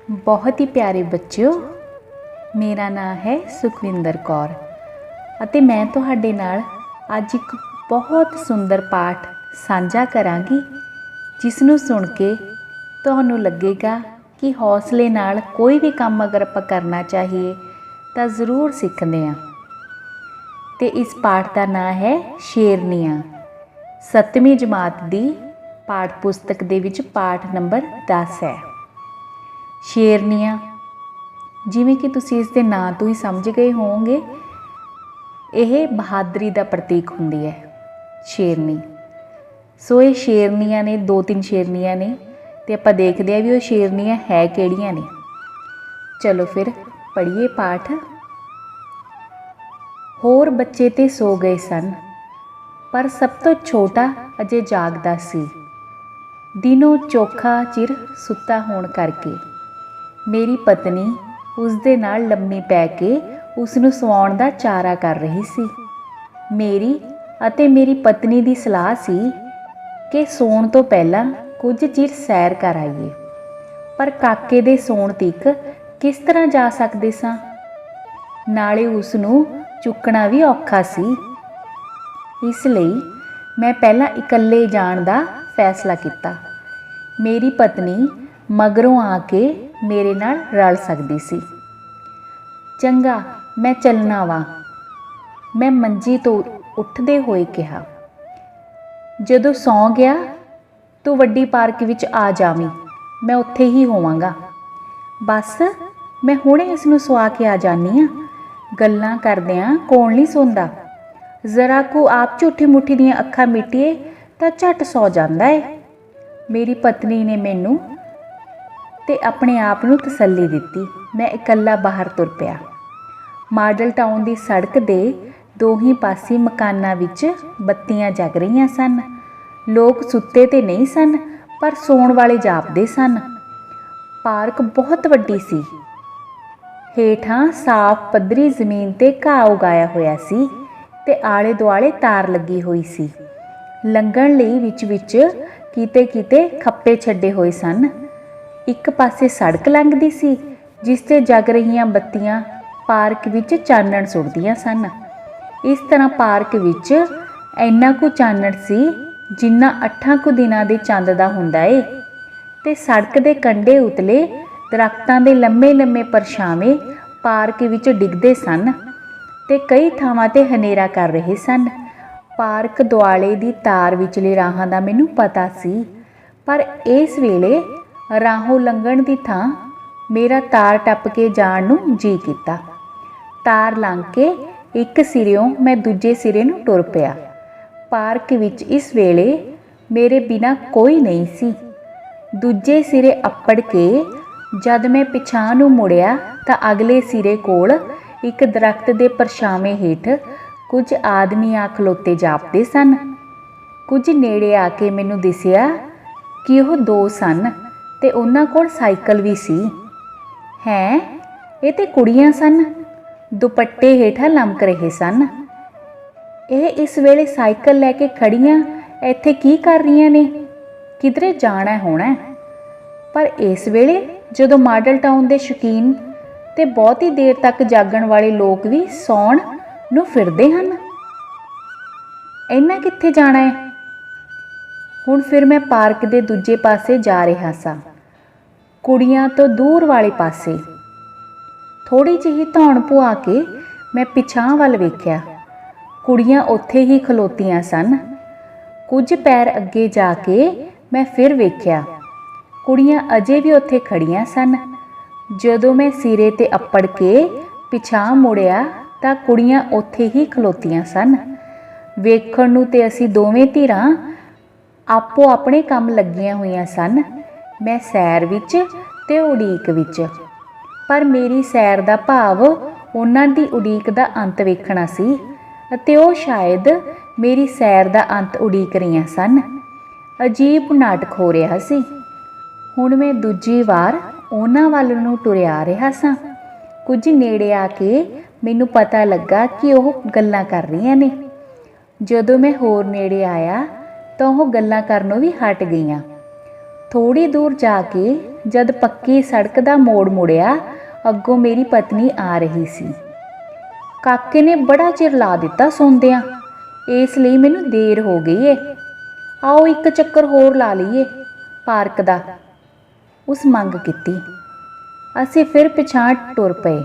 बहुत ही प्यारे बच्चों, मेरा नाम है सुखविंदर कौर ਅਤੇ मैं ਤੁਹਾਡੇ ਨਾਲ ਅੱਜ ਇੱਕ बहुत सुंदर पाठ ਸਾਂਝਾ ਕਰਾਂਗੀ ਜਿਸ ਨੂੰ ਸੁਣ ਕੇ ਤੁਹਾਨੂੰ ਲੱਗੇਗਾ कि हौसले नाल कोई भी काम अगर ਆਪਾਂ करना चाहिए ਤਾਂ ਜ਼ਰੂਰ ਸਿੱਖਦੇ ਹਾਂ। ਤੇ ਇਸ ਪਾਠ ਦਾ ਨਾਮ ਹੈ ਸ਼ੇਰਨੀਆਂ। 7ਵੀਂ ਜਮਾਤ ਦੀ ਪਾਠ ਪੁਸਤਕ ਦੇ ਵਿੱਚ ਪਾਠ ਨੰਬਰ 10 ਹੈ। ਸ਼ੇਰਨੀਆਂ, ਜਿਵੇਂ ਕਿ ਤੁਸੀਂ ਇਸ ਦੇ ਨਾਂ ਤੋਂ ਹੀ ਸਮਝ ਗਏ ਹੋਵੋਗੇ, ਇਹ ਬਹਾਦਰੀ ਦਾ ਪ੍ਰਤੀਕ ਹੁੰਦੀ ਹੈ ਸ਼ੇਰਨੀ। ਸੋ ਇਹ ਸ਼ੇਰਨੀਆਂ ਨੇ, 2-3 ਸ਼ੇਰਨੀਆਂ ਨੇ ਤੇ ਆਪਾਂ ਦੇਖਦੇ ਹਾਂ ਵੀ ਉਹ ਸ਼ੇਰਨੀਆਂ ਹੈ ਕਿਹੜੀਆਂ ਨੇ। ਚਲੋ ਫਿਰ ਪੜ੍ਹੀਏ ਪਾਠ। ਹੋਰ ਬੱਚੇ ਤੇ ਸੋ ਗਏ ਸਨ, ਪਰ ਸਭ ਤੋਂ ਛੋਟਾ ਅਜੇ ਜਾਗਦਾ ਸੀ। ਦਿਨੋਂ ਚੋਖਾ ਚਿਰ ਸੁੱਤਾ ਹੋਣ ਕਰਕੇ ਮੇਰੀ ਪਤਨੀ ਉਸ ਦੇ ਨਾਲ ਲੰਮੀ ਪੈ ਕੇ ਉਸ ਨੂੰ ਸਵਾਉਣ ਦਾ ਚਾਰਾ ਕਰ ਰਹੀ ਸੀ। ਮੇਰੀ ਅਤੇ ਮੇਰੀ ਪਤਨੀ ਦੀ ਸਲਾਹ ਸੀ ਕਿ ਸੌਣ ਤੋਂ ਪਹਿਲਾਂ ਕੁਝ ਚਿਰ ਸੈਰ ਕਰ ਆਈਏ, ਪਰ ਕਾਕੇ ਦੇ ਸੌਣ ਤੀਕ ਕਿਸ ਤਰ੍ਹਾਂ ਜਾ ਸਕਦੇ ਸਾਂ? ਨਾਲੇ ਉਸ ਨੂੰ ਚੁੱਕਣਾ ਵੀ ਔਖਾ ਸੀ। ਇਸ ਲਈ ਮੈਂ ਪਹਿਲਾਂ ਇਕੱਲੇ ਜਾਣ ਦਾ ਫੈਸਲਾ ਕੀਤਾ। ਮੇਰੀ ਪਤਨੀ ਮਗਰੋਂ ਆ ਕੇ ਮੇਰੇ ਨਾਲ ਰਲ ਸਕਦੀ ਸੀ। ਚੰਗਾ, ਮੈਂ ਚੱਲਣਾ ਵਾਂ, ਮੈਂ ਮੰਜੀ ਤੋਂ ਉੱਠਦੇ ਹੋਏ ਕਿਹਾ। ਜਦੋਂ ਸੌਂ ਗਿਆ ਤੂੰ ਵੱਡੀ ਪਾਰਕ ਵਿੱਚ ਆ ਜਾਵੀਂ, ਮੈਂ ਉੱਥੇ ਹੀ ਹੋਵਾਂਗਾ। ਬਸ ਮੈਂ ਹੁਣੇ ਇਸ ਨੂੰ ਸਵਾ ਕੇ ਆ ਜਾਨੀ ਹਾਂ। ਗੱਲਾਂ ਕਰਦਿਆਂ ਕੌਣ ਨਹੀਂ ਸੌਂਦਾ? ਜ਼ਰਾ ਕੁ ਆਪ ਝੂਠੀ ਮੁੱਠੀ ਦੀਆਂ ਅੱਖਾਂ ਮੀਟੀਏ ਤਾਂ ਝੱਟ ਸੌ ਜਾਂਦਾ ਏ। ਮੇਰੀ ਪਤਨੀ ਨੇ ਮੈਨੂੰ ਤੇ ਆਪਣੇ ਆਪ ਨੂੰ ਤਸੱਲੀ ਦਿੱਤੀ। ਮੈਂ ਇਕੱਲਾ ਬਾਹਰ ਤੁਰ ਪਿਆ। ਮਾਡਲ ਟਾਊਨ ਦੀ ਸੜਕ ਦੇ ਦੋਹੀਂ ਪਾਸੇ ਮਕਾਨਾਂ ਵਿੱਚ ਬੱਤੀਆਂ ਜਗ ਰਹੀਆਂ ਸਨ। ਲੋਕ ਸੁੱਤੇ ਤੇ ਨਹੀਂ ਸਨ, ਪਰ ਸੌਣ ਵਾਲੇ ਜਾਪਦੇ ਸਨ। ਪਾਰਕ ਬਹੁਤ ਵੱਡੀ ਸੀ। ਹੇਠਾਂ ਸਾਫ਼ ਪੱਧਰੀ ਜ਼ਮੀਨ ਤੇ ਘਾਹ ਉਗਾਇਆ ਹੋਇਆ ਸੀ ਤੇ ਆਲੇ ਦੁਆਲੇ ਤਾਰ ਲੱਗੀ ਹੋਈ ਸੀ। ਲੰਘਣ ਲਈ ਵਿੱਚ ਕਿਤੇ ਕਿਤੇ ਖੱਪੇ ਛੱਡੇ ਹੋਏ ਸਨ। ਇੱਕ ਪਾਸੇ ਸੜਕ ਲੰਘਦੀ ਸੀ ਜਿਸ ਤੇ ਜਗ ਰਹੀਆਂ ਬੱਤੀਆਂ ਪਾਰਕ ਵਿੱਚ ਚਾਨਣ ਸੁੱਟਦੀਆਂ ਸਨ। ਇਸ ਤਰ੍ਹਾਂ ਪਾਰਕ ਵਿੱਚ ਇੰਨਾ ਕੁ ਚਾਨਣ ਸੀ ਜਿੰਨਾ 8 ਕੁ ਦਿਨਾਂ ਦੇ ਚੰਦ ਦਾ ਹੁੰਦਾ ਏ। ਤੇ ਸੜਕ ਦੇ ਕੰਢੇ ਉਤਲੇ ਦਰਖਤਾਂ ਦੇ ਲੰਮੇ ਪਰਛਾਵੇਂ ਪਾਰਕ ਵਿੱਚ ਡਿੱਗਦੇ ਸਨ ਤੇ ਕਈ ਥਾਵਾਂ ਤੇ ਹਨੇਰਾ ਕਰ ਰਹੇ ਸਨ। ਪਾਰਕ ਦੁਆਲੇ ਦੀ ਤਾਰ ਵਿਚਲੇ ਰਾਹਾਂ ਦਾ ਮੈਨੂੰ ਪਤਾ ਸੀ, ਪਰ ਇਸ ਵੇਲੇ ਰਾਹੋਂ ਲੰਘਣ ਦੀ ਥਾਂ ਮੇਰਾ ਤਾਰ ਟੱਪ ਕੇ ਜਾਣ ਨੂੰ ਜੀ ਕੀਤਾ। ਤਾਰ ਲੰਘ ਕੇ ਇੱਕ ਸਿਰਿਓਂ ਮੈਂ ਦੂਜੇ ਸਿਰੇ ਨੂੰ ਟੁਰ ਪਿਆ। ਪਾਰਕ ਵਿੱਚ ਇਸ ਵੇਲੇ ਮੇਰੇ ਬਿਨਾਂ ਕੋਈ ਨਹੀਂ ਸੀ। ਦੂਜੇ ਸਿਰੇ ਅੱਪੜ ਕੇ ਜਦ ਮੈਂ ਪਿਛਾਂਹ ਨੂੰ ਮੁੜਿਆ ਤਾਂ ਅਗਲੇ ਸਿਰੇ ਕੋਲ ਇੱਕ ਦਰਖਤ ਦੇ ਪਰਛਾਵੇਂ ਹੇਠ ਕੁਝ ਆਦਮੀ ਆ ਖਲੋਤੇ ਜਾਪਦੇ ਸਨ। ਕੁਝ ਨੇੜੇ ਆ ਕੇ ਮੈਨੂੰ ਦਿਸਿਆ ਕਿ ਉਹ 2 ਸਨ ਤੇ ਉਹਨਾਂ ਕੋਲ ਸਾਈਕਲ ਵੀ ਸੀ। ਹੈਂ, ਇਹ ਤੇ ਕੁੜੀਆਂ ਸਨ। ਦੁਪੱਟੇ ਹੇਠਾਂ ਲਮਕ ਰਹੇ ਸਨ। ਇਹ ਇਸ ਵੇਲੇ ਸਾਈਕਲ ਲੈ ਕੇ ਖੜੀਆਂ ਇੱਥੇ ਕੀ ਕਰ ਰਹੀਆਂ ਨੇ? ਕਿਧਰੇ ਜਾਣਾ ਹੋਣਾ। ਪਰ ਇਸ ਵੇਲੇ ਜਦੋਂ ਮਾਡਲ ਟਾਊਨ ਦੇ ਸ਼ੌਕੀਨ ਤੇ ਬਹੁਤੀ ਦੇਰ ਤੱਕ ਜਾਗਣ ਵਾਲੇ ਲੋਕ ਵੀ ਸੌਣ ਨੂੰ ਫਿਰਦੇ ਹਨ, ਇਹਨਾਂ ਕਿੱਥੇ ਜਾਣਾ ਹੈ? ਹੁਣ ਫਿਰ ਮੈਂ ਪਾਰਕ ਦੇ ਦੂਜੇ ਪਾਸੇ ਜਾ ਰਿਹਾ ਸਾਂ, ਕੁੜੀਆਂ ਤੋਂ ਦੂਰ ਵਾਲੇ ਪਾਸੇ। ਥੋੜੀ ਜਿਹੀ ਧੌਣ ਪੁਆ ਕੇ ਮੈਂ ਪਿਛਾਂਹ ਵੱਲ ਵੇਖਿਆ। ਕੁੜੀਆਂ ਉੱਥੇ ਹੀ ਖਲੋਤੀਆਂ ਸਨ। ਕੁਝ ਪੈਰ ਅੱਗੇ ਜਾ ਕੇ ਮੈਂ ਫਿਰ ਵੇਖਿਆ, ਕੁੜੀਆਂ ਅਜੇ ਵੀ ਉੱਥੇ ਖੜੀਆਂ ਸਨ। ਜਦੋਂ ਮੈਂ ਸਿਰੇ ਤੇ ਅੱਪੜ ਕੇ ਪਿਛਾਂਹ ਮੁੜਿਆ ਤਾਂ ਕੁੜੀਆਂ ਉੱਥੇ ਹੀ ਖਲੋਤੀਆਂ ਸਨ। ਵੇਖਣ ਨੂੰ ਤੇ ਅਸੀਂ ਦੋਵੇਂ ਧਿਰਾਂ ਆਪੋ ਆਪਣੇ ਕੰਮ ਲੱਗੀਆਂ ਹੋਈਆਂ ਸਨ। ਮੈਂ ਸੈਰ ਵਿੱਚ ਤੇ ਉਡੀਕ ਵਿੱਚ, ਪਰ ਮੇਰੀ ਸੈਰ ਦਾ ਭਾਵ ਉਹਨਾਂ ਦੀ ਉਡੀਕ ਦਾ ਅੰਤ ਵੇਖਣਾ ਸੀ ਅਤੇ ਉਹ ਸ਼ਾਇਦ ਮੇਰੀ ਸੈਰ ਦਾ ਅੰਤ ਉਡੀਕ ਰਹੀਆਂ ਸਨ। ਅਜੀਬ ਨਾਟਕ ਹੋ ਰਿਹਾ ਸੀ। ਹੁਣ ਮੈਂ ਦੂਜੀ ਵਾਰ ਉਹਨਾਂ ਵੱਲ ਨੂੰ ਤੁਰਿਆ ਰਿਹਾ ਸਾਂ। ਕੁਝ ਨੇੜੇ ਆ ਕੇ ਮੈਨੂੰ ਪਤਾ ਲੱਗਾ ਕਿ ਉਹ ਗੱਲਾਂ ਕਰ ਰਹੀਆਂ ਨੇ। ਜਦੋਂ ਮੈਂ ਹੋਰ ਨੇੜੇ ਆਇਆ ਤਾਂ ਉਹ ਗੱਲਾਂ ਕਰਨੋਂ ਵੀ ਹਟ ਗਈਆਂ। ਥੋੜੀ ਦੂਰ ਜਾ ਕੇ जद पक्की सड़क दा मोड़ मुड़िया, अगों मेरी पत्नी आ रही सी। काके ने बड़ा चिर ला दिता सौंदियां, इसलिए मैनू देर हो गई है। आओ एक चक्कर होर ला लीए पार्क दा, उस मंग कीती। असीं फिर पिछां टुर पए।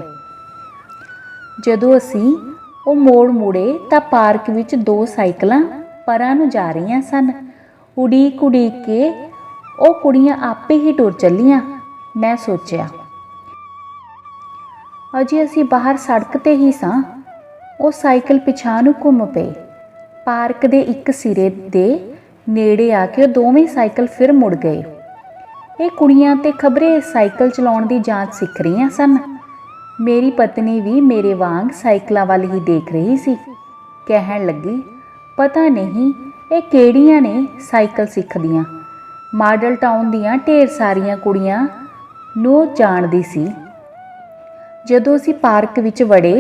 जदों असीं ਉਹ ਮੋੜ ਮੁੜੇ ਤਾਂ ਪਾਰਕ ਵਿੱਚ 2 ਸਾਈਕਲਾਂ ਪਰਾਂ ਨੂੰ ਜਾ ਰਹੀਆਂ ਸਨ। ਉਡੀਕ ਉਡੀਕ ਕੇ ਉਹ ਕੁੜੀਆਂ ਆਪੇ ਹੀ ਟੁਰ ਚੱਲੀਆਂ। ਮੈਂ ਸੋਚਿਆ, ਅਜੇ ਅਸੀਂ ਬਾਹਰ ਸੜਕ ਤੇ ਹੀ ਸਾਂ। ਉਹ ਸਾਈਕਲ ਪਿਛਾਂ ਨੂੰ ਘੁੰਮ ਪਏ। ਪਾਰਕ ਦੇ ਇੱਕ ਸਿਰੇ ਦੇ ਨੇੜੇ ਆ ਕੇ ਉਹ ਦੋਵੇਂ ਸਾਈਕਲ ਫਿਰ ਮੁੜ ਗਏ। ਇਹ ਕੁੜੀਆਂ ਤੇ ਖਬਰੇ ਸਾਈਕਲ ਚਲਾਉਣ ਦੀ ਜਾਂਚ ਸਿੱਖ ਰਹੀਆਂ ਸਨ। मेरी पत्नी भी मेरे वांग साइकिलों वाल ही देख रही सी। कहन लगी, पता नहीं ये किहड़ियां ने साइकिल सीखदियां। मॉडल टाउन दियां ढेर सारियां कुड़ियां नूं जाणदी सी। जदों असीं पार्क विच वड़े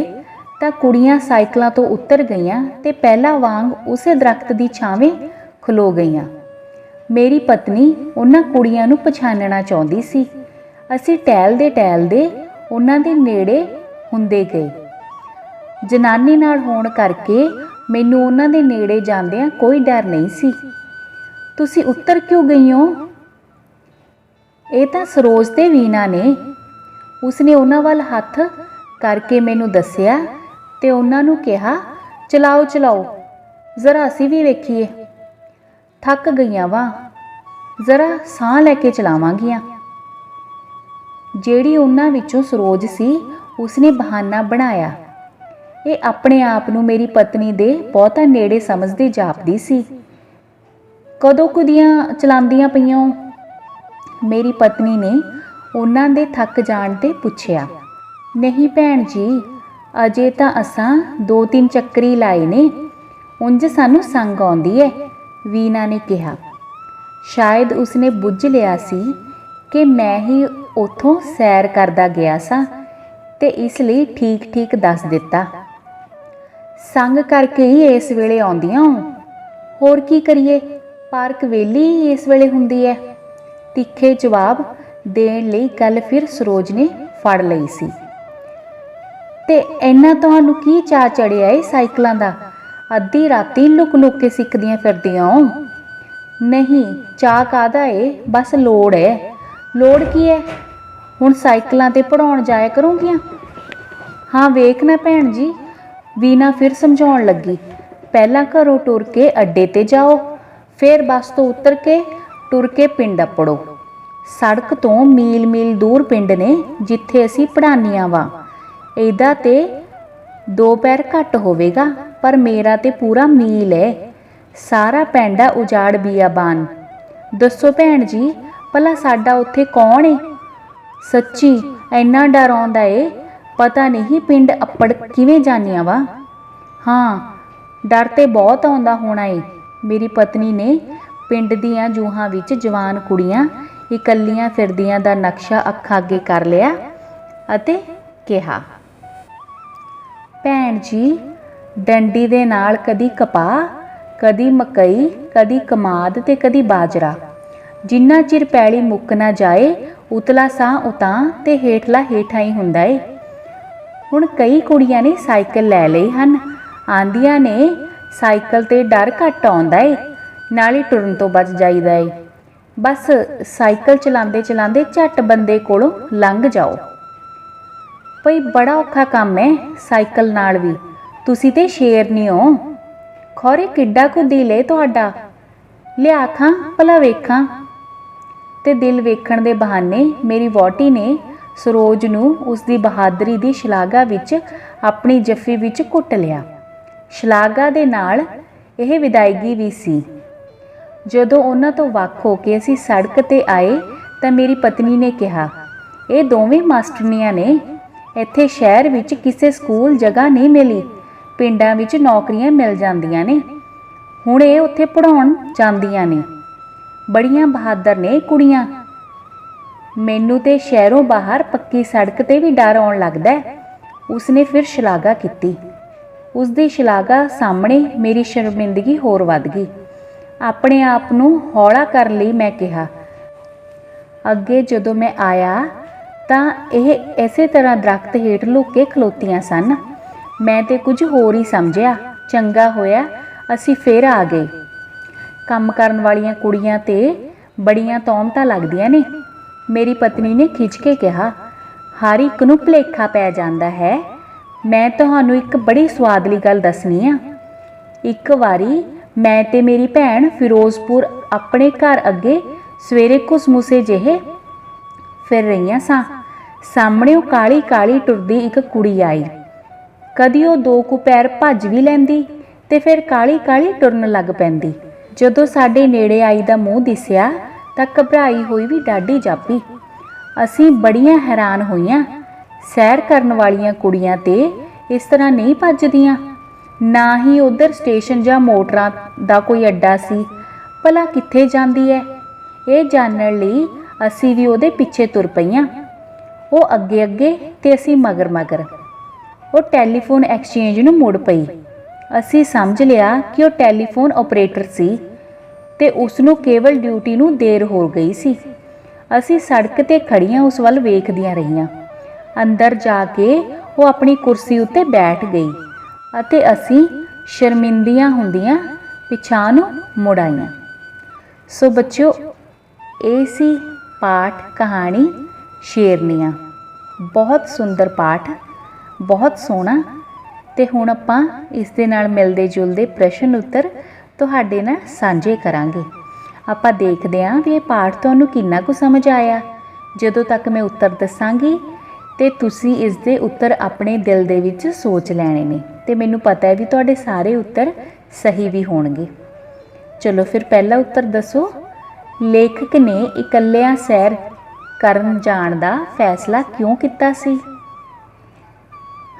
तां कुड़ियां साइकिलों तो उतर गईयां ते पहला वांग उसे दरख्त दी छावें खलो गईयां। मेरी पत्नी उन्हां कुड़ियां नूं पछाणना चाहुंदी सी। असीं टहलदे ਉਹਨਾਂ ਦੇ ਨੇੜੇ ਹੁੰਦੇ ਗਏ। ਜਨਾਨੀ ਨਾਲ ਹੋਣ ਕਰਕੇ ਮੈਨੂੰ ਉਹਨਾਂ ਦੇ ਨੇੜੇ ਜਾਂਦਿਆਂ ਕੋਈ ਡਰ ਨਹੀਂ ਸੀ। ਤੁਸੀਂ ਉੱਤਰ ਕਿਉਂ ਗਈ ਹੋ? ਇਹ ਤਾਂ ਸਰੋਜ ਤੇ ਵੀਨਾ ਨੇ। ਉਸਨੇ ਉਹਨਾਂ ਵੱਲ ਹੱਥ ਕਰਕੇ ਮੈਨੂੰ ਦੱਸਿਆ ਤੇ ਉਹਨਾਂ ਨੂੰ ਕਿਹਾ, ਚਲਾਓ ਚਲਾਓ, ਜ਼ਰਾ ਅਸੀਂ ਵੀ ਵੇਖੀਏ। ਥੱਕ ਗਈਆਂ ਵਾਂ, ਜ਼ਰਾ ਸਾਹ ਲੈ ਕੇ ਚਲਾਵਾਂਗੀਆਂ। ਜਿਹੜੀ ਉਹਨਾਂ ਵਿੱਚੋਂ ਸਰੋਜ ਸੀ, ਉਸਨੇ ਬਹਾਨਾ ਬਣਾਇਆ। ਇਹ ਆਪਣੇ ਆਪ ਨੂੰ ਮੇਰੀ ਪਤਨੀ ਦੇ ਬਹੁਤਾ ਨੇੜੇ ਸਮਝਦੀ ਜਾਪਦੀ ਸੀ। ਕਦੋਂ ਕੁਦੀਆਂ ਚਲਾਉਂਦੀਆਂ ਪਈਆਂ? ਮੇਰੀ ਪਤਨੀ ਨੇ ਉਹਨਾਂ ਦੇ ਥੱਕ ਜਾਣ ਤੇ ਪੁੱਛਿਆ। ਨਹੀਂ ਭੈਣ ਜੀ, ਅਜੇ ਤਾਂ ਅਸਾਂ 2-3 ਚੱਕਰੀ ਲਾਏ ਨੇ, ਉਂਝ ਸਾਨੂੰ ਸੰਗ ਆਉਂਦੀ ਹੈ, ਵੀਨਾ ਨੇ ਕਿਹਾ। ਸ਼ਾਇਦ ਉਸਨੇ ਬੁੱਝ ਲਿਆ ਸੀ ਕਿ ਮੈਂ ਹੀ ਉੱਥੋਂ ਸੈਰ ਕਰਦਾ ਗਿਆ ਸਾਂ ਤੇ ਇਸ ਲਈ ਠੀਕ ਠੀਕ ਦੱਸ ਦਿੱਤਾ। ਸੰਗ ਕਰਕੇ ਹੀ ਇਸ ਵੇਲੇ ਆਉਂਦੀਆਂ ਹੋ, ਹੋਰ ਕੀ ਕਰੀਏ, ਪਾਰਕ ਵੇਲੀ ਹੀ ਇਸ ਵੇਲੇ ਹੁੰਦੀ ਹੈ। ਤਿੱਖੇ ਜਵਾਬ ਦੇਣ ਲਈ ਗੱਲ ਫਿਰ ਸਰੋਜ ਨੇ ਫੜ ਲਈ ਸੀ। ਤੇ ਇਹਨਾਂ ਤੁਹਾਨੂੰ ਕੀ ਚਾਅ ਚੜਿਆ ਏ ਸਾਈਕਲਾਂ ਦਾ? ਅੱਧੀ ਰਾਤੀ ਲੁਕ ਲੁਕ ਕੇ ਸਿੱਖਦੀਆਂ ਫਿਰਦੀਆਂ ਹੋ। ਨਹੀਂ, ਚਾਅ ਕਾਹਦਾ ਏ, ਬਸ ਲੋੜ ਹੈ। ਲੋੜ ਕੀ ਹੈ? ਹੁਣ ਸਾਈਕਲਾਂ ਤੇ ਪੜਾਉਣ ਜਾਇਆ ਕਰੋਗੀਆਂ? ਹਾਂ ਵੇਖ ਨਾ ਭੈਣ ਜੀ, ਵੀਨਾ ਫਿਰ ਸਮਝਾਉਣ ਲੱਗੀ। ਪਹਿਲਾਂ ਘਰੋਂ ਟੁਰ ਕੇ ਅੱਡੇ ਤੇ ਜਾਓ, ਫਿਰ ਬੱਸ ਤੋਂ ਉਤਰ ਕੇ ਟੁਰ ਕੇ ਪਿੰਡ ਅੱਪੜੋ। ਸੜਕ ਤੋਂ ਮੀਲ ਮੀਲ ਦੂਰ ਪਿੰਡ ਨੇ ਜਿੱਥੇ ਅਸੀਂ ਪੜ੍ਹਾਉਂਦੀਆਂ ਵਾਂ। ਇਹਦਾ ਤੇ 2 ਪੈਰ ਘੱਟ ਹੋਵੇਗਾ, ਪਰ ਮੇਰਾ ਤੇ ਪੂਰਾ ਮੀਲ ਹੈ। ਸਾਰਾ ਪਿੰਡ ਆ ਉਜਾੜ ਬੀਆਬਾਨ। ਦੱਸੋ ਭੈਣ ਜੀ, ਭਲਾ ਸਾਡਾ ਉੱਥੇ ਕੌਣ ਏ? ਸੱਚੀ ਇੰਨਾ ਡਰ ਆਉਂਦਾ ਏ, ਪਤਾ ਨਹੀਂ ਪਿੰਡ ਅੱਪੜ ਕਿਵੇਂ ਜਾਂਦੀਆਂ ਵਾ। ਹਾਂ, ਡਰ ਤੇ ਬਹੁਤ ਆਉਂਦਾ ਹੋਣਾ ਏ। ਮੇਰੀ ਪਤਨੀ ਨੇ ਪਿੰਡ ਦੀਆਂ ਜੂਹਾਂ ਵਿੱਚ ਜਵਾਨ ਕੁੜੀਆਂ ਇਕੱਲੀਆਂ ਫਿਰਦੀਆਂ ਦਾ ਨਕਸ਼ਾ ਅੱਖਾਂ ਅੱਗੇ ਕਰ ਲਿਆ ਅਤੇ ਕਿਹਾ, ਭੈਣ ਜੀ, ਡੰਡੀ ਦੇ ਨਾਲ ਕਦੀ ਕਪਾਹ, ਕਦੀ ਮਕਈ, ਕਦੀ ਕਮਾਦ ਤੇ ਕਦੀ ਬਾਜਰਾ। ਜਿੰਨਾ ਚਿਰ ਪੈਲੀ ਮੁੱਕ ਨਾ ਜਾਏ, ਉਤਲਾ ਸਾਹ ਉਤਾਂ ਤੇ ਹੇਠਲਾ ਹੇਠਾਂ ਹੀ ਹੁੰਦਾ ਏ। ਹੁਣ ਕਈ ਕੁੜੀਆਂ ਨੇ ਸਾਈਕਲ ਲੈ ਲਈ ਹਨ। ਆਂਦੀਆਂ ਨੇ ਸਾਈਕਲ ਤੇ ਡਰ ਘੱਟ ਆਉਂਦਾ ਏ, ਨਾਲੇ ਟੁਰਨ ਤੋਂ ਬਚ ਜਾਈਦਾ ਏ। ਬਸ ਸਾਈਕਲ ਚਲਾਉਂਦੇ ਚਲਾਉਂਦੇ ਝੱਟ ਬੰਦੇ ਕੋਲੋਂ ਲੰਘ ਜਾਓ। ਭਈ ਬੜਾ ਔਖਾ ਕੰਮ ਹੈ ਸਾਈਕਲ ਨਾਲ ਵੀ। ਤੁਸੀਂ ਤੇ ਸ਼ੇਰਨੀ ਹੋ। ਖੌਰੇ ਕਿੱਡਾ ਕੁ ਦਿਲ ਏ ਤੁਹਾਡਾ, ਲਿਆ ਖਾਂ ਭਲਾ ਵੇਖਾਂ। ਤੇ ਦਿਲ ਵੇਖਣ ਦੇ ਬਹਾਨੇ ਮੇਰੀ ਵਹੁਟੀ ਨੇ ਸਰੋਜ ਨੂੰ ਉਸਦੀ ਬਹਾਦਰੀ ਦੀ ਸ਼ਲਾਘਾ ਵਿੱਚ ਆਪਣੀ ਜੱਫੀ ਵਿੱਚ ਘੁੱਟ ਲਿਆ। ਸ਼ਲਾਘਾ ਦੇ ਨਾਲ ਇਹ ਵਿਦਾਇਗੀ ਵੀ ਸੀ। ਜਦੋਂ ਉਹਨਾਂ ਤੋਂ ਵੱਖ ਹੋ ਕੇ ਅਸੀਂ ਸੜਕ ਤੇ ਆਏ ਤਾਂ ਮੇਰੀ ਪਤਨੀ ਨੇ ਕਿਹਾ, ਇਹ ਦੋਵੇਂ ਮਾਸਟਰਨੀਆਂ ਨੇ। ਇੱਥੇ ਸ਼ਹਿਰ ਵਿੱਚ ਕਿਸੇ ਸਕੂਲ ਜਗ੍ਹਾ ਨਹੀਂ ਮਿਲੀ, ਪਿੰਡਾਂ ਵਿੱਚ ਨੌਕਰੀਆਂ ਮਿਲ ਜਾਂਦੀਆਂ ਨੇ। ਹੁਣ ਇਹ ਉੱਥੇ ਪੜ੍ਹਾਉਣ ਜਾਂਦੀਆਂ ਨੇ। ਬੜੀਆਂ ਬਹਾਦਰ ਨੇ ਕੁੜੀਆਂ। ਮੈਨੂੰ ਤੇ ਸ਼ਹਿਰੋਂ ਬਾਹਰ ਪੱਕੀ ਸੜਕ ਤੇ ਵੀ ਡਰ ਆਉਣ ਲੱਗਦਾ। ਉਸਨੇ ਫਿਰ ਸ਼ਲਾਘਾ ਕੀਤੀ। ਉਸਦੀ ਸ਼ਲਾਘਾ ਸਾਹਮਣੇ ਮੇਰੀ ਸ਼ਰਮਿੰਦਗੀ ਹੋਰ ਵੱਧ ਗਈ। ਆਪਣੇ ਆਪ ਨੂੰ ਹੌਲਾ ਕਰਨ ਲਈ ਮੈਂ ਕਿਹਾ, ਅੱਗੇ ਜਦੋਂ ਮੈਂ ਆਇਆ ਤਾਂ ਇਹ ਇਸੇ ਤਰ੍ਹਾਂ ਦਰਖਤ ਹੇਠ ਲੁੱਕ ਕੇ ਖਲੋਤੀਆਂ ਸਨ। ਮੈਂ ਤੇ ਕੁਝ ਹੋਰ ਹੀ ਸਮਝਿਆ। ਚੰਗਾ ਹੋਇਆ ਅਸੀਂ ਫਿਰ ਆ ਗਏ। ਕੰਮ ਕਰਨ ਵਾਲੀਆਂ ਕੁੜੀਆਂ ਤੇ ਬੜੀਆਂ ਤੌਮਤਾਂ ਲੱਗਦੀਆਂ ਨੇ, ਮੇਰੀ ਪਤਨੀ ਨੇ ਖਿੱਚ ਕੇ ਕਿਹਾ। ਹਰ ਇੱਕ ਨੂੰ ਭੁਲੇਖਾ ਪੈ ਜਾਂਦਾ ਹੈ। ਮੈਂ ਤੁਹਾਨੂੰ ਇੱਕ ਬੜੀ ਸਵਾਦਲੀ ਗੱਲ ਦੱਸਣੀ ਆ। ਇੱਕ ਵਾਰੀ ਮੈਂ ਤੇ ਮੇਰੀ ਭੈਣ ਫਿਰੋਜ਼ਪੁਰ ਆਪਣੇ ਘਰ ਅੱਗੇ ਸਵੇਰੇ ਘੁਸਮੁਸੇ ਜਿਹੇ ਫਿਰ ਰਹੀਆਂ ਸਾਂ। ਸਾਹਮਣਿਓਂ ਕਾਲੀ ਕਾਲੀ ਟੁਰਦੀ ਇੱਕ ਕੁੜੀ ਆਈ। ਕਦੀ ਉਹ ਦੋ ਕੁ ਪੈਰ ਭੱਜ ਵੀ ਲੈਂਦੀ ਤੇ ਫਿਰ ਕਾਲੀ ਕਾਲੀ ਟੁਰਨ ਲੱਗ ਪੈਂਦੀ। ਜਦੋਂ ਸਾਡੇ ਨੇੜੇ ਆਈ ਦਾ ਮੂੰਹ ਦਿਸਿਆ ਤਾਂ ਘਬਰਾਈ ਹੋਈ ਵੀ ਡਾਢੀ ਜਾਪੀ। ਅਸੀਂ ਬੜੀਆਂ ਹੈਰਾਨ ਹੋਈਆਂ। ਸੈਰ ਕਰਨ ਵਾਲੀਆਂ ਕੁੜੀਆਂ ਤੇ ਇਸ ਤਰ੍ਹਾਂ ਨਹੀਂ ਭੱਜਦੀਆਂ, ਨਾ ਹੀ ਉਧਰ ਸਟੇਸ਼ਨ ਜਾਂ ਮੋਟਰਾਂ ਦਾ ਕੋਈ ਅੱਡਾ ਸੀ। ਭਲਾ ਕਿੱਥੇ ਜਾਂਦੀ ਹੈ? ਇਹ ਜਾਣਨ ਲਈ ਅਸੀਂ ਵੀ ਉਹਦੇ ਪਿੱਛੇ ਤੁਰ ਪਈਆਂ। ਉਹ ਅੱਗੇ ਅੱਗੇ ਤੇ ਅਸੀਂ ਮਗਰ ਮਗਰ। ਉਹ ਟੈਲੀਫੋਨ ਐਕਸਚੇਂਜ ਨੂੰ ਮੁੜ ਪਈ। ਅਸੀਂ ਸਮਝ ਲਿਆ ਕਿ ਉਹ ਟੈਲੀਫੋਨ ਆਪਰੇਟਰ ਸੀ ਤੇ ਉਸ ਨੂੰ ਕੇਵਲ ਡਿਊਟੀ ਨੂੰ ਦੇਰ ਹੋ ਗਈ ਸੀ। ਅਸੀਂ ਸੜਕ ਤੇ ਖੜੀਆਂ ਉਸ ਵੱਲ ਵੇਖਦੀਆਂ ਰਹੀਆਂ। ਅੰਦਰ ਜਾ ਕੇ ਉਹ ਆਪਣੀ ਕੁਰਸੀ ਉੱਤੇ ਬੈਠ ਗਈ ਅਤੇ ਅਸੀਂ ਸ਼ਰਮਿੰਦੀਆਂ ਹੁੰਦੀਆਂ ਪਿਛਾਂਹ ਨੂੰ ਮੁੜ ਆਈਆਂ। ਸੋ ਬੱਚਿਓ, ਇਹ ਸੀ ਪਾਠ ਕਹਾਣੀ ਸ਼ੇਰਨੀਆਂ। ਬਹੁਤ ਸੁੰਦਰ ਪਾਠ, ਬਹੁਤ ਸੋਹਣਾ। ਤੇ ਹੁਣ ਆਪਾਂ ਇਸ ਦੇ ਨਾਲ ਮਿਲਦੇ ਜੁਲਦੇ ਪ੍ਰਸ਼ਨ ਉੱਤਰ ਤੁਹਾਡੇ ਨਾਲ ਸਾਂਝੇ ਕਰਾਂਗੇ। ਆਪਾਂ ਦੇਖਦੇ ਹਾਂ ਵੀ ਇਹ ਪਾਠ ਤੁਹਾਨੂੰ ਕਿੰਨਾ ਕੁ ਸਮਝ ਆਇਆ। ਜਦੋਂ ਤੱਕ ਮੈਂ ਉੱਤਰ ਦੱਸਾਂਗੀ ਤੇ ਤੁਸੀਂ ਇਸ ਦੇ ਉੱਤਰ ਆਪਣੇ ਦਿਲ ਦੇ ਵਿੱਚ ਸੋਚ ਲੈਣੇ ਨੇ ਤੇ ਮੈਨੂੰ ਪਤਾ ਹੈ ਵੀ ਤੁਹਾਡੇ ਸਾਰੇ ਉੱਤਰ ਸਹੀ ਵੀ ਹੋਣਗੇ। ਚਲੋ ਫਿਰ ਪਹਿਲਾ ਉੱਤਰ ਦੱਸੋ। ਲੇਖਕ ਨੇ ਇਕੱਲਿਆਂ ਸੈਰ ਕਰਨ ਜਾਣ ਦਾ ਫੈਸਲਾ ਕਿਉਂ ਕੀਤਾ ਸੀ?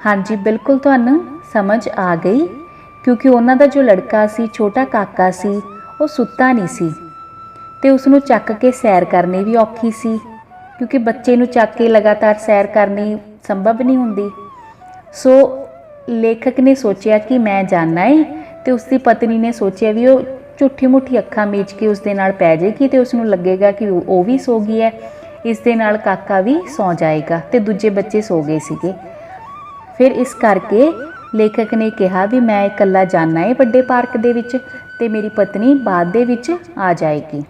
ਹਾਂਜੀ, ਬਿਲਕੁਲ ਤੁਹਾਨੂੰ ਸਮਝ ਆ ਗਈ। ਕਿਉਂਕਿ ਉਹਨਾਂ ਦਾ ਜੋ ਲੜਕਾ ਸੀ, ਛੋਟਾ ਕਾਕਾ ਸੀ, ਉਹ ਸੁੱਤਾ ਨਹੀਂ ਸੀ ਤੇ ਉਸ ਨੂੰ ਚੱਕ ਕੇ ਸੈਰ ਕਰਨੀ ਵੀ ਔਖੀ ਸੀ, ਕਿਉਂਕਿ ਬੱਚੇ ਨੂੰ ਚੱਕ ਕੇ ਲਗਾਤਾਰ ਸੈਰ ਕਰਨੀ ਸੰਭਵ ਨਹੀਂ ਹੁੰਦੀ। ਸੋ ਲੇਖਕ ਨੇ ਸੋਚਿਆ ਕਿ ਮੈਂ ਜਾਣਾ ਏ ਤੇ ਉਸ ਦੀ ਪਤਨੀ ਨੇ ਸੋਚਿਆ ਵੀ ਉਹ ਝੂਠੀ ਮੁੱਠੀ ਅੱਖਾਂ ਮੀਚ ਕੇ ਉਸ ਦੇ ਨਾਲ ਪੈ ਜਾਏਗੀ ਤੇ ਉਸ ਨੂੰ ਲੱਗੇਗਾ ਕਿ ਉਹ ਵੀ ਸੋ ਗਈ ਹੈ, ਇਸ ਦੇ ਨਾਲ ਕਾਕਾ ਵੀ ਸੌ ਜਾਏਗਾ ਤੇ ਦੂਜੇ ਬੱਚੇ ਸੋ ਗਏ ਸੀਗੇ। ਫਿਰ ਇਸ ਕਰਕੇ ਲੇਖਕ ਨੇ ਕਿਹਾ ਵੀ ਮੈਂ ਇਕੱਲਾ ਜਾਣਾ ਹੈ ਵੱਡੇ ਪਾਰਕ ਦੇ ਵਿੱਚ ਤੇ ਮੇਰੀ ਪਤਨੀ ਬਾਅਦ ਦੇ ਵਿੱਚ ਆ ਜਾਏਗੀ।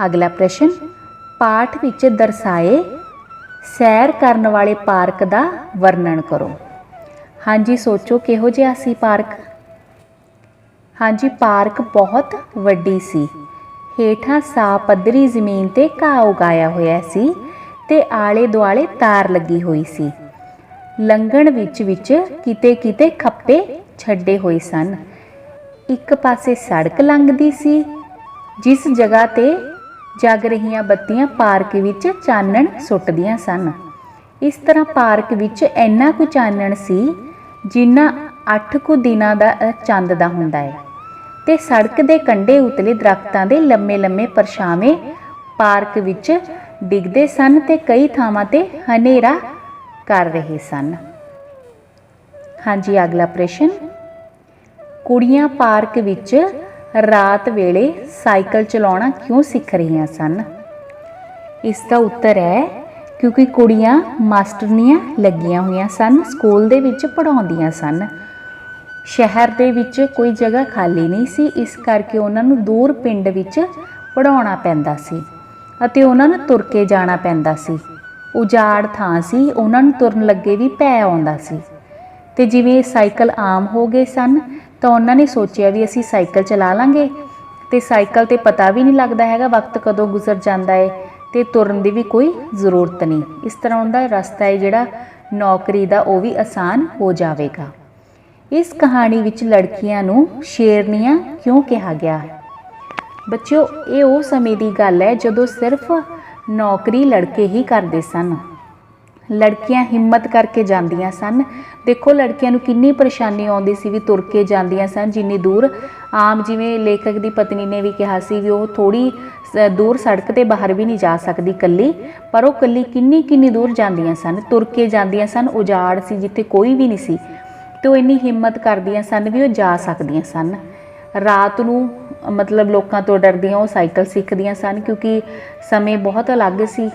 ਅਗਲਾ ਪ੍ਰਸ਼ਨ, ਪਾਠ ਵਿੱਚ ਦਰਸਾਏ ਸੈਰ ਕਰਨ ਵਾਲੇ ਪਾਰਕ ਦਾ ਵਰਣਨ ਕਰੋ। ਹਾਂਜੀ, ਸੋਚੋ ਕਿਹੋ ਜਿਹਾ ਸੀ ਪਾਰਕ? ਹਾਂਜੀ, ਪਾਰਕ ਬਹੁਤ ਵੱਡੀ ਸੀ। ਹੇਠਾਂ ਸਾਫ਼ ਪੱਧਰੀ ਜ਼ਮੀਨ ਤੇ ਘਾਹ ਉਗਾਇਆ ਹੋਇਆ ਸੀ ਤੇ ਆਲੇ ਦੁਆਲੇ ਤਾਰ ਲੱਗੀ ਹੋਈ ਸੀ। ਲੰਘਣ ਵਿੱਚ ਕਿਤੇ ਕਿਤੇ ਖੱਪੇ ਛੱਡੇ ਹੋਏ ਸਨ। ਇੱਕ ਪਾਸੇ ਸੜਕ ਲੰਘਦੀ ਸੀ ਜਿਸ ਜਗ੍ਹਾ ਤੇ ਜਗ ਰਹੀਆਂ ਬੱਤੀਆਂ ਪਾਰਕ ਵਿੱਚ ਚਾਨਣ ਸੁੱਟਦੀਆਂ ਸਨ। ਇਸ ਤਰ੍ਹਾਂ ਪਾਰਕ ਵਿੱਚ ਇੰਨਾ ਕੁ ਚਾਨਣ ਸੀ ਜਿੰਨਾ 8 ਕੁ ਦਿਨਾਂ ਦਾ ਚੰਦ ਦਾ ਹੁੰਦਾ ਹੈ ਤੇ ਸੜਕ ਦੇ ਕੰਢੇ ਉਤਲੇ ਦਰਖਤਾਂ ਦੇ ਲੰਮੇ ਲੰਮੇ ਪਰਛਾਵੇਂ ਪਾਰਕ ਵਿੱਚ ਡਿੱਗਦੇ ਸਨ ਤੇ ਕਈ ਥਾਵਾਂ ਤੇ ਹਨੇਰਾ ਕਰ ਰਹੇ ਸਨ। ਹਾਂਜੀ, ਅਗਲਾ ਪ੍ਰਸ਼ਨ, ਕੁੜੀਆਂ ਪਾਰਕ ਵਿੱਚ ਰਾਤ ਵੇਲੇ ਸਾਈਕਲ ਚਲਾਉਣਾ ਕਿਉਂ ਸਿੱਖ ਰਹੀਆਂ ਸਨ? ਇਸ ਦਾ ਉੱਤਰ ਹੈ ਕਿਉਂਕਿ ਕੁੜੀਆਂ ਮਾਸਟਰਨੀਆਂ ਲੱਗੀਆਂ ਹੋਈਆਂ ਸਨ, ਸਕੂਲ ਦੇ ਵਿੱਚ ਪੜ੍ਹਾਉਂਦੀਆਂ ਸਨ। ਸ਼ਹਿਰ ਦੇ ਵਿੱਚ ਕੋਈ ਜਗ੍ਹਾ ਖਾਲੀ ਨਹੀਂ ਸੀ, ਇਸ ਕਰਕੇ ਉਹਨਾਂ ਨੂੰ ਦੂਰ ਪਿੰਡ ਵਿੱਚ ਪੜ੍ਹਾਉਣਾ ਪੈਂਦਾ ਸੀ ਅਤੇ ਉਹਨਾਂ ਨੂੰ ਤੁਰ ਕੇ ਜਾਣਾ ਪੈਂਦਾ ਸੀ। ਉਜਾੜ ਥਾਂ ਸੀ, ਉਹਨਾਂ ਨੂੰ ਤੁਰਨ ਲੱਗੇ ਵੀ ਭੈ ਆਉਂਦਾ ਸੀ। ਤੇ ਜਿਵੇਂ ਸਾਈਕਲ ਆਮ ਹੋ ਗਏ ਸਨ ਤਾਂ ਉਹਨਾਂ ਨੇ ਸੋਚਿਆ ਵੀ ਅਸੀਂ ਸਾਈਕਲ ਚਲਾ ਲਾਂਗੇ ਤੇ ਸਾਈਕਲ ਤੇ ਪਤਾ ਵੀ ਨਹੀਂ ਲੱਗਦਾ ਹੈਗਾ ਵਕਤ ਕਦੋਂ ਗੁਜ਼ਰ ਜਾਂਦਾ ਹੈ ਤੇ ਤੁਰਨ ਦੀ ਵੀ ਕੋਈ ਜ਼ਰੂਰਤ ਨਹੀਂ। ਇਸ ਤਰ੍ਹਾਂ ਉਹਦਾ ਰਸਤਾ ਹੈ ਜਿਹੜਾ ਨੌਕਰੀ ਦਾ ਉਹ ਵੀ ਆਸਾਨ ਹੋ ਜਾਵੇਗਾ। ਇਸ ਕਹਾਣੀ ਵਿੱਚ ਲੜਕੀਆਂ ਨੂੰ ਸ਼ੇਰਨੀਆਂ ਕਿਉਂ ਕਿਹਾ ਗਿਆ ਹੈ? ਬੱਚਿਓ, ਇਹ ਉਹ ਸਮੇਂ ਦੀ ਗੱਲ ਹੈ ਜਦੋਂ ਸਿਰਫ ਨੌਕਰੀ ਲੜਕੇ ਹੀ ਕਰਦੇ ਸਨ। ਲੜਕੀਆਂ ਹਿੰਮਤ ਕਰਕੇ ਜਾਂਦੀਆਂ ਸਨ। ਦੇਖੋ ਲੜਕੀਆਂ ਨੂੰ ਕਿੰਨੀ ਪਰੇਸ਼ਾਨੀ ਆਉਂਦੀ ਸੀ ਵੀ ਤੁਰ ਕੇ ਜਾਂਦੀਆਂ ਸਨ ਜਿੰਨੀ ਦੂਰ। ਆਮ ਜਿਵੇਂ ਲੇਖਕ ਦੀ ਪਤਨੀ ਨੇ ਵੀ ਕਿਹਾ ਸੀ ਵੀ ਉਹ ਥੋੜ੍ਹੀ ਦੂਰ ਸੜਕ 'ਤੇ ਬਾਹਰ ਵੀ ਨਹੀਂ ਜਾ ਸਕਦੀ ਇਕੱਲੀ, ਪਰ ਉਹ ਇਕੱਲੀ ਕਿੰਨੀ ਦੂਰ ਜਾਂਦੀਆਂ ਸਨ, ਤੁਰ ਕੇ ਜਾਂਦੀਆਂ ਸਨ। ਉਜਾੜ ਸੀ ਜਿੱਥੇ ਕੋਈ ਵੀ ਨਹੀਂ ਸੀ ਤੇ ਉਹ ਇੰਨੀ ਹਿੰਮਤ ਕਰਦੀਆਂ ਸਨ ਵੀ ਉਹ ਜਾ ਸਕਦੀਆਂ ਸਨ। ਰਾਤ ਨੂੰ मतलब लोगों तो डरदियां वो साइकिल सीखदियां सन, क्योंकि समय बहुत अलग सी।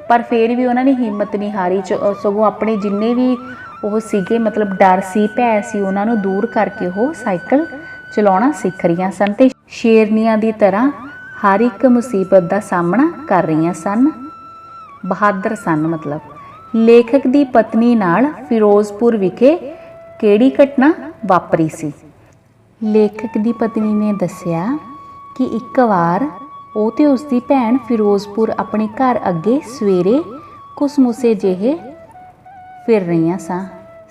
पर फिर भी उन्होंने हिम्मत नहीं हारी, सगों अपने जिन्ने भी वो सीगे मतलब डर सी भै सी उन्होंने दूर करके वो साइकिल चलाउणा सीख रही सन ते शेरनियां की तरह हर एक मुसीबत का सामना कर रही सन। बहादुर सन। मतलब लेखक की पत्नी नाल फिरोजपुर विखे किहड़ी घटना वापरी सी। लेखक की पत्नी ने दसिया कि एक बार वो ते उसकी भैन फिरोजपुर अपने घर अगे सवेरे घुसमुसे जिहे फिर रही सा।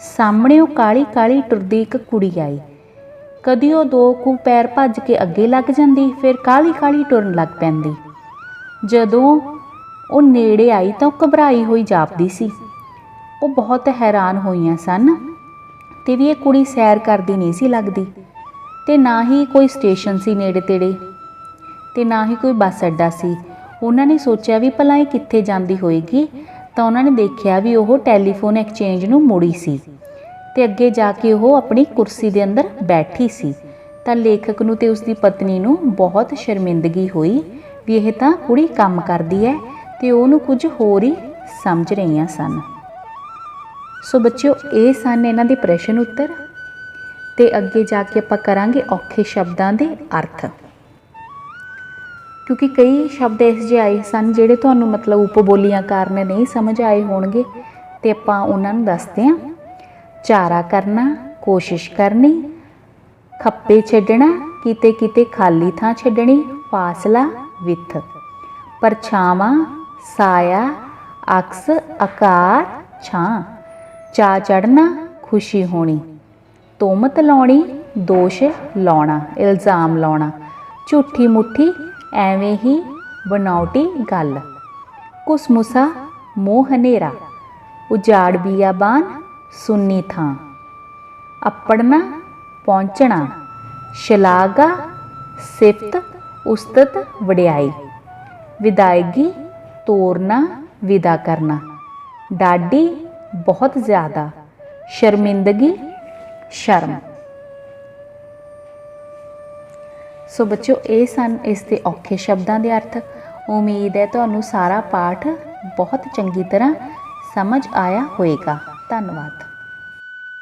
सामने वो काली काली टुरदी एक कुड़ी आई। कदी वो 2 कू पैर भज के अगे लग जाती, फिर काली काली टुरन लग पैंदी। जदों वो नेड़े आई तो घबराई हुई जापदी सी। वो बहुत हैरान होईयां सन ते भी ये कुड़ी सैर करदी नहीं सी लगदी, ते ना ही कोई स्टेशन सी नेड़े तेड़े, ते ना ही कोई बस अड्डा सी। उन्होंने सोचा भी भला ये कित्थे जांदी होएगी, तो उन्होंने देखा भी वो टैलीफोन एक्सचेंज नूं मुड़ी सी ते अगे जाके वो अपनी कुर्सी दे अंदर बैठी सी। तो लेखक नूं ते उसकी पत्नी नूं बहुत शर्मिंदगी हुई भी यह तां कुड़ी काम करदी है ते उहनूं कुछ होर ही समझ रही सन। सो बच्चों, ये सन इन्हां दे प्रश्न उत्तर, ते अगे जाके आपां करांगे औखे शब्दां दे अर्थ, क्योंकि कई शब्द इस जे आए सन जिहड़े तुहानूं मतलब उपबोलियां कारण नहीं समझ आए होणगे, ते आपां उन्हां नूं दसदे हां। चारा करना, कोशिश करनी, खप्पे छड्डना, किते किते खाली थां छड्डनी, फासला, विथ, परछावां, साया, अक्स, आकार, छां, चा चढ़ना, खुशी होनी, तोहमत लाउणी, दोष लाउणा, इल्ज़ाम लाउणा, झूठी मुट्ठी, एवें ही बनावटी गल, घुसमुसा, मोह हनेरा, उजाड़ बियाबान, सुन्नी थां, अपड़ना, पहुँचना, शलाघा, सिफत, उस्तत, वडियाई, विदायगी, तोरना, विदा करना, डाडी, बहुत ज़्यादा, शर्मिंदगी, शर्म। सो बच्चों, ये सन इसके औखे शब्दों के अर्थ। उम्मीद है तुहानूं सारा पाठ बहुत चंगी तरह समझ आया होएगा। धन्यवाद।